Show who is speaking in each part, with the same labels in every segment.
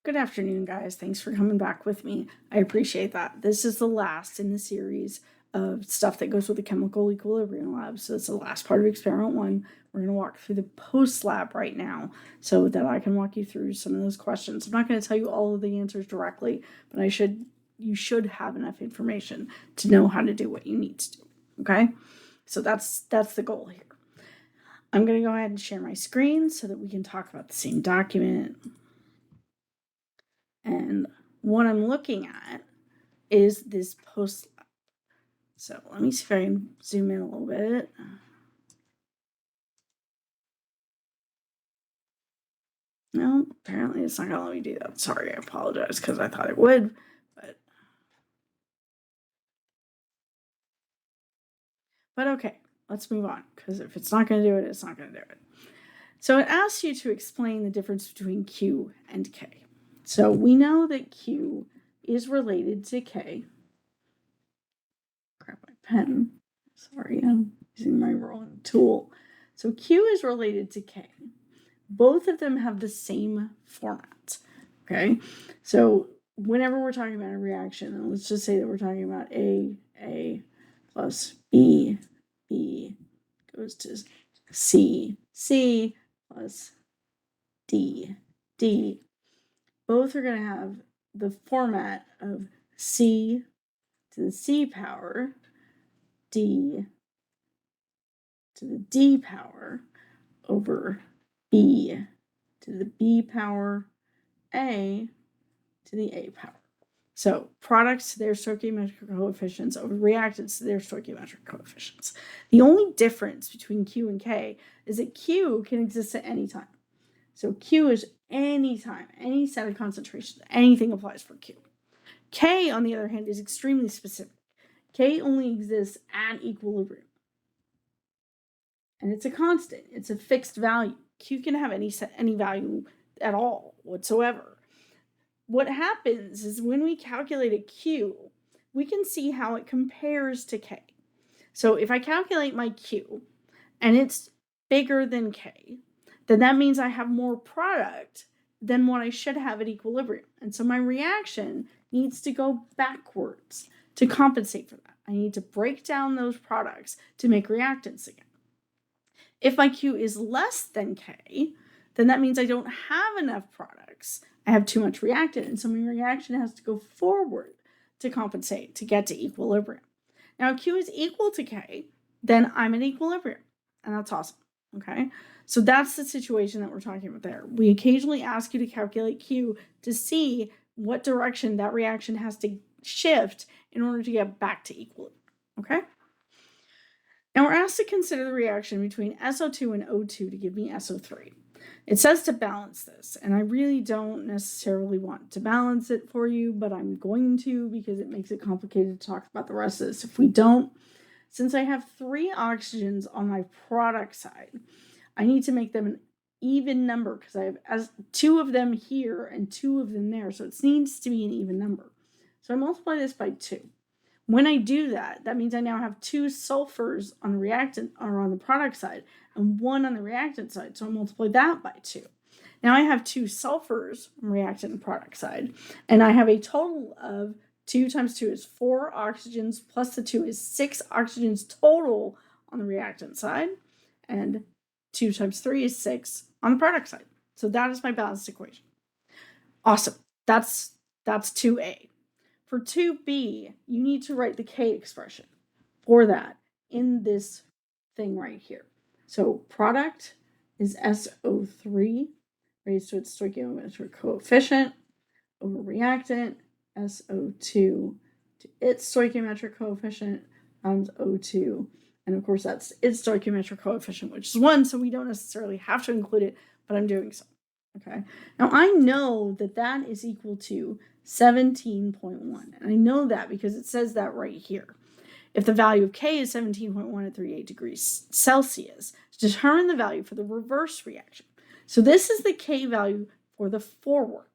Speaker 1: Good afternoon, guys. Thanks for coming back with me. I appreciate that. This is the last in the series of stuff that goes with the chemical equilibrium lab. So it's the last part of experiment 1. We're going to walk through the post lab right now so that I can walk you through some of those questions. I'm not going to tell you all of the answers directly, but you should have enough information to know how to do what you need to do. Okay? So that's the goal here. I'm going to go ahead and share my screen so that we can talk about the same document. And what I'm looking at is this post lab. So let me see if I can zoom in a little bit. No, apparently it's not going to let me do that. Sorry, I apologize because I thought it would. But okay, let's move on because if it's not going to do it, it's not going to do it. So it asks you to explain the difference between Q and K. So we know that Q is related to K. Grab my pen. Sorry, I'm using my wrong tool. So Q is related to K. Both of them have the same format. Okay, so whenever we're talking about a reaction, and let's just say that we're talking about A plus B goes to C plus D. Both are going to have the format of C to the C power, D to the D power over B to the B power, A to the A power. So products to their stoichiometric coefficients over reactants to their stoichiometric coefficients. The only difference between Q and K is that Q can exist at any time. So Q is any time, any set of concentrations, anything applies for Q. K, on the other hand, is extremely specific. K only exists at equilibrium. And it's a constant. It's a fixed value. Q can have any value at all whatsoever. What happens is when we calculate a Q, we can see how it compares to K. So if I calculate my Q and it's bigger than K, then that means I have more product than what I should have at equilibrium. And so my reaction needs to go backwards to compensate for that. I need to break down those products to make reactants again. If my Q is less than K, then that means I don't have enough products. I have too much reactant, and so my reaction has to go forward to compensate to get to equilibrium. Now, if Q is equal to K, then I'm at equilibrium, and that's awesome, okay? So that's the situation that we're talking about there. We occasionally ask you to calculate Q to see what direction that reaction has to shift in order to get back to equilibrium, okay? Now we're asked to consider the reaction between SO2 and O2 to give me SO3. It says to balance this, and I really don't necessarily want to balance it for you, but I'm going to because it makes it complicated to talk about the rest of this if we don't. Since I have 3 oxygens on my product side, I need to make them an even number because I have 2 of them here and 2 of them there, so it needs to be an even number. So I multiply this by 2. When I do that, that means I now have 2 sulfurs on the reactant or on the product side and 1 on the reactant side. So I multiply that by 2. Now I have 2 sulfurs on reactant and product side, and I have a total of 2 times 2 is 4 oxygens plus the 2 is 6 oxygens total on the reactant side, and 2 times 3 is 6 on the product side. So that is my balanced equation. Awesome. That's 2A. For 2B, you need to write the K expression for that in this thing right here. So product is SO3 raised to its stoichiometric coefficient over reactant SO2 to its stoichiometric coefficient times O2. And of course, that's its stoichiometric coefficient, which is 1, so we don't necessarily have to include it, but I'm doing so. Okay. Now I know that that is equal to 17.1. And I know that because it says that right here. If the value of K is 17.1 at 38 degrees Celsius, determine the value for the reverse reaction. So this is the K value for the forward.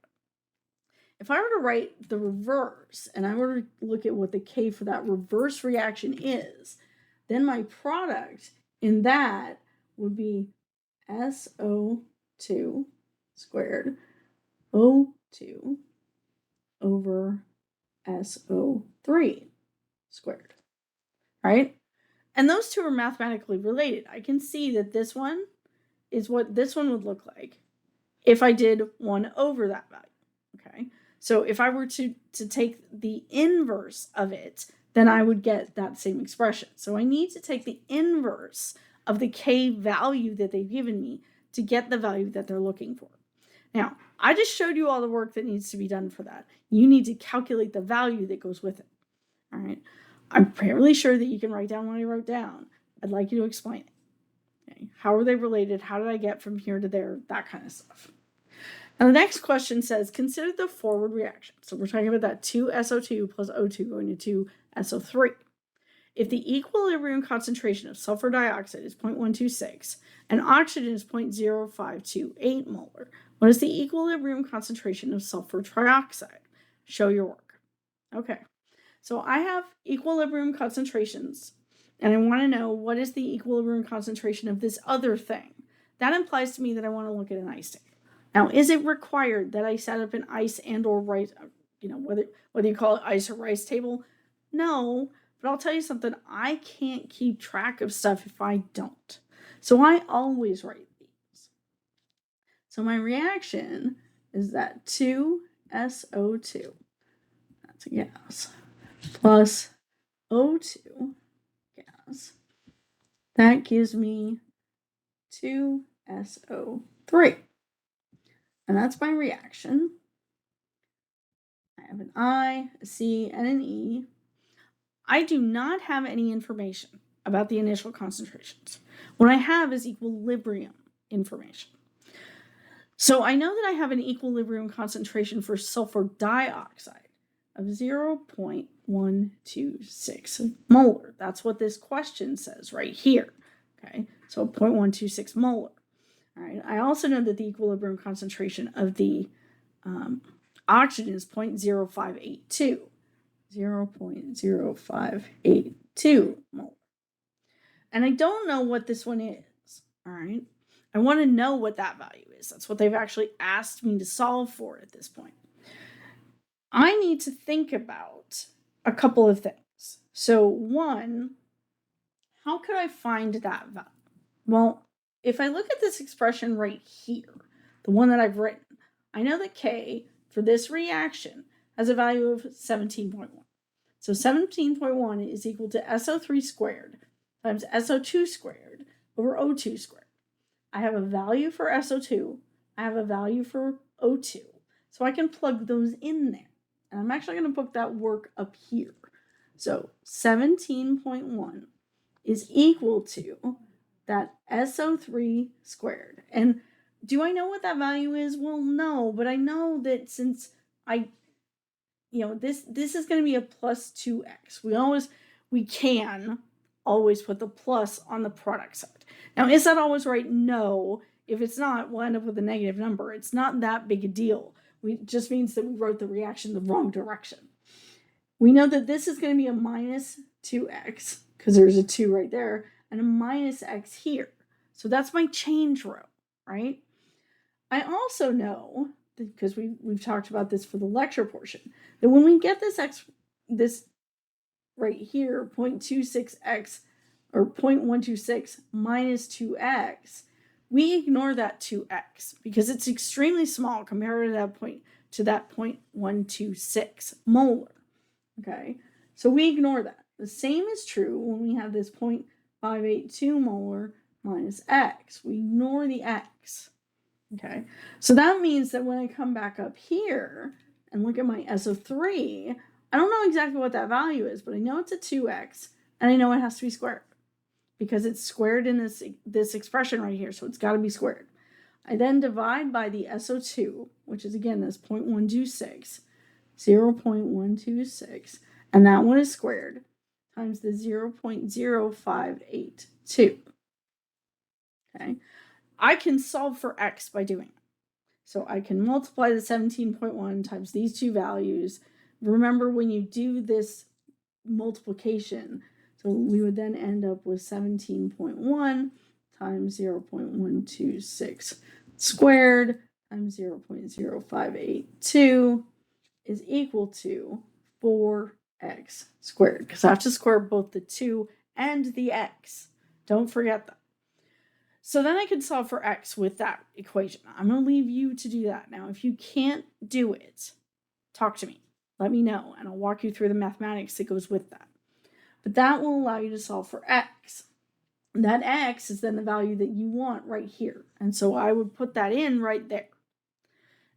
Speaker 1: If I were to write the reverse and I were to look at what the K for that reverse reaction is, then my product in that would be SO2 squared O 2 over SO3 squared, right? And those two are mathematically related. I can see that this one is what this one would look like if I did 1 over that value, okay? So if I were to take the inverse of it, then I would get that same expression. So I need to take the inverse of the k value that they've given me to get the value that they're looking for. Now, I just showed you all the work that needs to be done for that. You need to calculate the value that goes with it, all right? I'm fairly sure that you can write down what I wrote down. I'd like you to explain it. Okay. How are they related? How did I get from here to there? That kind of stuff. Now the next question says, consider the forward reaction. So we're talking about that 2SO2 plus O2 going to 2SO3. If the equilibrium concentration of sulfur dioxide is 0.126 and oxygen is 0.0528 molar, what is the equilibrium concentration of sulfur trioxide? Show your work. Okay, so I have equilibrium concentrations, and I want to know what is the equilibrium concentration of this other thing. That implies to me that I want to look at an ice table. Now, is it required that I set up an ice and or rice, whether you call it ice or rice table? No, but I'll tell you something, I can't keep track of stuff if I don't. So I always write these. So my reaction is that 2SO2, that's a gas, plus O2 gas, that gives me 2SO3. And that's my reaction. I have an I, a C, and an E. I do not have any information about the initial concentrations. What I have is equilibrium information. So I know that I have an equilibrium concentration for sulfur dioxide of 0.126 molar. That's what this question says right here. Okay, so 0.126 molar. All right. I also know that the equilibrium concentration of the oxygen is 0.0582. 0.0582 molar. And I don't know what this one is, all right? I want to know what that value is. That's what they've actually asked me to solve for at this point. I need to think about a couple of things. So one, how could I find that value? Well, if I look at this expression right here, the one that I've written, I know that K for this reaction has a value of 17.1. So 17.1 is equal to SO3 squared times SO2 squared over O2 squared. I have a value for SO2. I have a value for O2. So I can plug those in there. And I'm actually going to put that work up here. So 17.1 is equal to that SO3 squared. And do I know what that value is? Well, no, but I know that since this is going to be a plus 2x. We can always put the plus on the product side. Now, is that always right? No. If it's not, we'll end up with a negative number. It's not that big a deal. It just means that we wrote the reaction the wrong direction. We know that this is going to be a minus 2x because there's a 2 right there and a minus x here. So that's my change row, right? I also know, because we've talked about this for the lecture portion, that when we get this right here, 0.26x or 0.126 minus 2x, we ignore that 2x because it's extremely small compared to that 0.126 molar. Okay, so we ignore that. The same is true when we have this 0.582 molar minus x. We ignore the x. Okay, so that means that when I come back up here and look at my SO3, I don't know exactly what that value is, but I know it's a 2x, and I know it has to be squared because it's squared in this expression right here, so it's got to be squared. I then divide by the SO2, which is again this 0.126, 0.126, and that one is squared, times the 0.0582. Okay, I can solve for x by doing it. So I can multiply the 17.1 times these two values. Remember, when you do this multiplication, so we would then end up with 17.1 times 0.126 squared 0.0582 is equal to 4x squared, because I have to square both the 2 and the x. Don't forget that. So then I can solve for x with that equation. I'm going to leave you to do that. Now, if you can't do it, talk to me. Let me know, and I'll walk you through the mathematics that goes with that. But that will allow you to solve for x. That x is then the value that you want right here. And so I would put that in right there.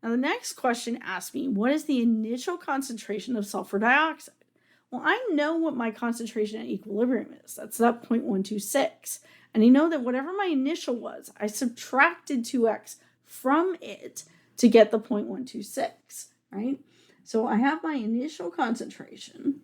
Speaker 1: Now the next question asks me, what is the initial concentration of sulfur dioxide? Well, I know what my concentration at equilibrium is. That's that 0.126. And I know that whatever my initial was, I subtracted 2x from it to get the 0.126, right? So I have my initial concentration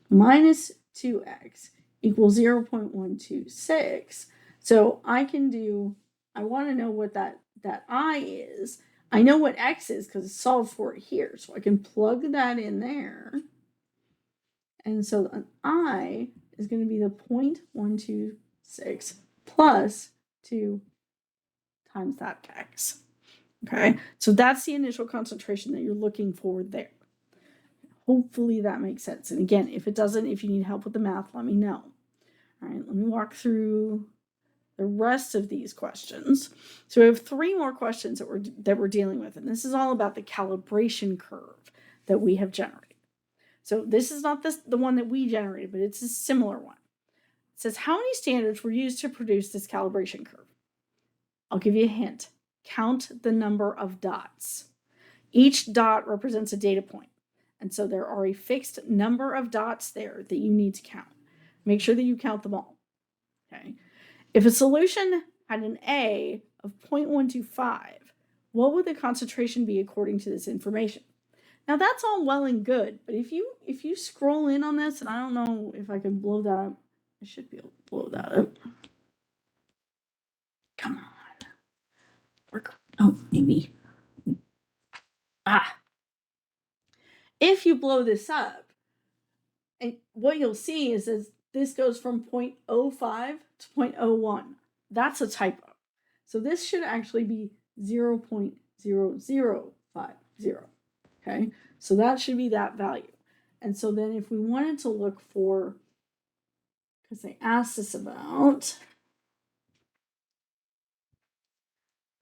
Speaker 1: minus 2x equals 0.126. So I can do, I want to know what that I is. I know what x is because it's solved for it here. So I can plug that in there. And so an I is going to be the 0.126 plus 2 times that x. Okay, so that's the initial concentration that you're looking for there. Hopefully that makes sense. And again, if it doesn't, if you need help with the math, let me know. All right, let me walk through the rest of these questions. So we have 3 more questions that we're dealing with, and this is all about the calibration curve that we have generated. So this is not the one that we generated, but it's a similar one. It says, how many standards were used to produce this calibration curve? I'll give you a hint. Count the number of dots. Each dot represents a data point. And so there are a fixed number of dots there that you need to count. Make sure that you count them all. Okay. If a solution had an A of 0.125, what would the concentration be according to this information? Now that's all well and good, but if you scroll in on this, and I don't know if I can blow that up. I should be able to blow that up. Come on. Oh, maybe. If you blow this up, and what you'll see is this goes from 0.05 to 0.01. That's a typo. So this should actually be 0.0050. Okay, so that should be that value. And so then if we wanted to look for, because they asked us about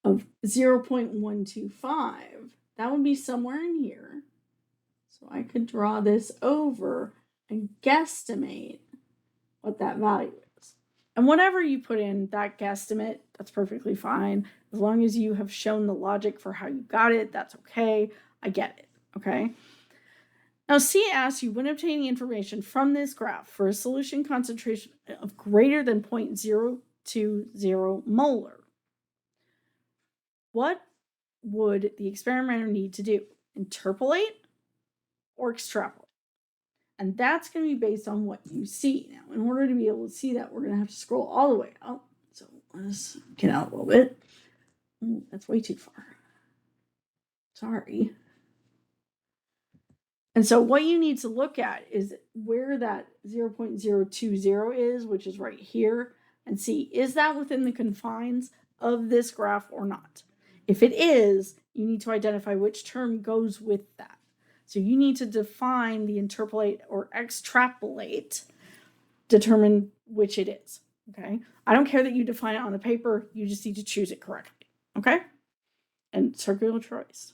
Speaker 1: of 0.125, that would be somewhere in here. So I could draw this over and guesstimate what that value is. And whatever you put in that guesstimate, that's perfectly fine. As long as you have shown the logic for how you got it, that's okay. I get it, okay? Now C asks you, when obtaining information from this graph for a solution concentration of greater than 0.020 molar, what would the experimenter need to do? Interpolate or extrapolate? And that's going to be based on what you see. Now, in order to be able to see that, we're going to have to scroll all the way out. So let's get out a little bit. Ooh, that's way too far. Sorry. And so what you need to look at is where that 0.020 is, which is right here, and see, is that within the confines of this graph or not? If it is, you need to identify which term goes with that. So you need to define the interpolate or extrapolate, determine which it is, okay? I don't care that you define it on the paper, you just need to choose it correctly, okay? And circular choice.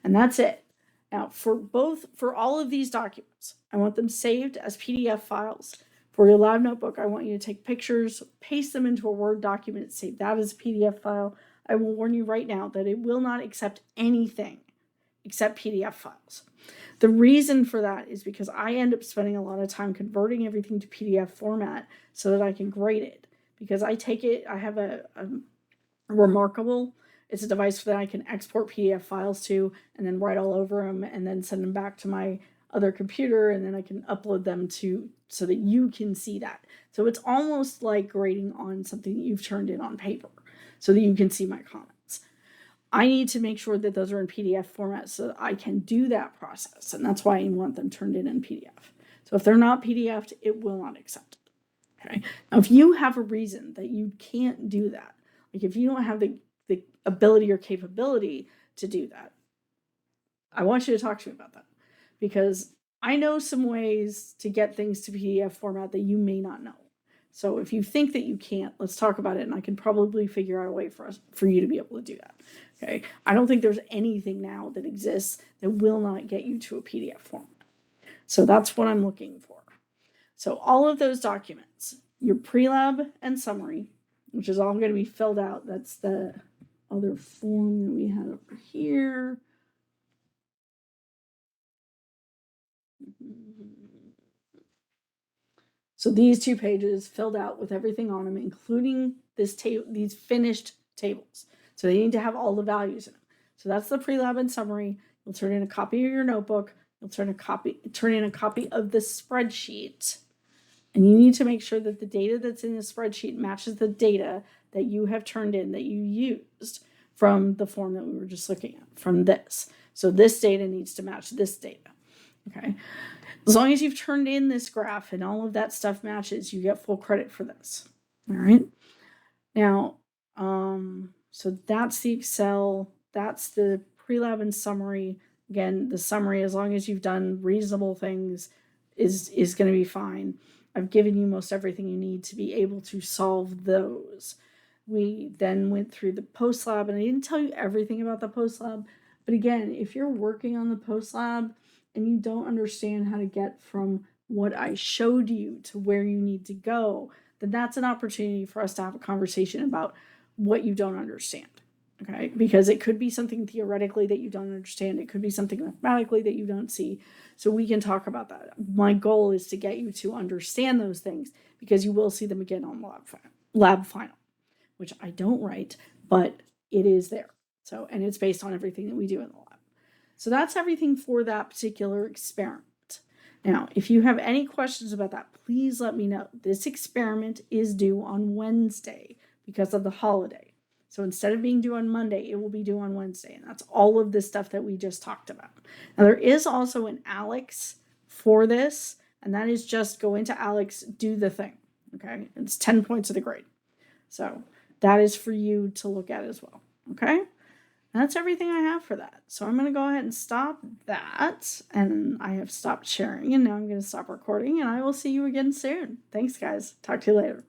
Speaker 1: And that's it. Now, for all of these documents, I want them saved as PDF files. For your lab notebook, I want you to take pictures, paste them into a Word document, save that as a PDF file. I will warn you right now that it will not accept anything except PDF files. The reason for that is because I end up spending a lot of time converting everything to PDF format so that I can grade it. Because I take it, I have a Remarkable. It's a device that I can export PDF files to and then write all over them and then send them back to my other computer, and then I can upload them to so that you can see that. So it's almost like grading on something that you've turned in on paper so that you can see my comments. I need to make sure that those are in PDF format so that I can do that process, and that's why I want them turned in PDF. So if they're not PDF'd, it will not accept it. Okay. Now, if you have a reason that you can't do that, like if you don't have the ability or capability to do that. I want you to talk to me about that because I know some ways to get things to PDF format that you may not know. So if you think that you can't, let's talk about it, and I can probably figure out a way for you to be able to do that. Okay. I don't think there's anything now that exists that will not get you to a PDF format. So that's what I'm looking for. So all of those documents, your pre-lab and summary, which is all going to be filled out. That's the other form that we had over here. So these 2 pages filled out with everything on them, including these finished tables. So they need to have all the values in them. So that's the pre-lab and summary. You'll turn in a copy of your notebook. You'll turn in a copy of the spreadsheet. And you need to make sure that the data that's in the spreadsheet matches the data that you have turned in, that you used from the form that we were just looking at, from this. So this data needs to match this data. Okay. As long as you've turned in this graph and all of that stuff matches, you get full credit for this. All right. Now, so that's the Excel, that's the pre-lab and summary. Again, the summary, as long as you've done reasonable things, is going to be fine. I've given you most everything you need to be able to solve those. We then went through the post lab, and I didn't tell you everything about the post lab. But again, if you're working on the post lab and you don't understand how to get from what I showed you to where you need to go, then that's an opportunity for us to have a conversation about what you don't understand. Okay, because it could be something theoretically that you don't understand. It could be something mathematically that you don't see. So we can talk about that. My goal is to get you to understand those things because you will see them again on lab final, which I don't write, but it is there. So, and it's based on everything that we do in the lab. So that's everything for that particular experiment. Now, if you have any questions about that, please let me know. This experiment is due on Wednesday because of the holiday. So instead of being due on Monday, it will be due on Wednesday. And that's all of the stuff that we just talked about. Now, there is also an ALEKS for this, and that is just go into ALEKS, do the thing. Okay, it's 10 points of the grade. So that is for you to look at as well. Okay, that's everything I have for that. So I'm going to go ahead and stop that. And I have stopped sharing, and now I'm going to stop recording, and I will see you again soon. Thanks, guys. Talk to you later.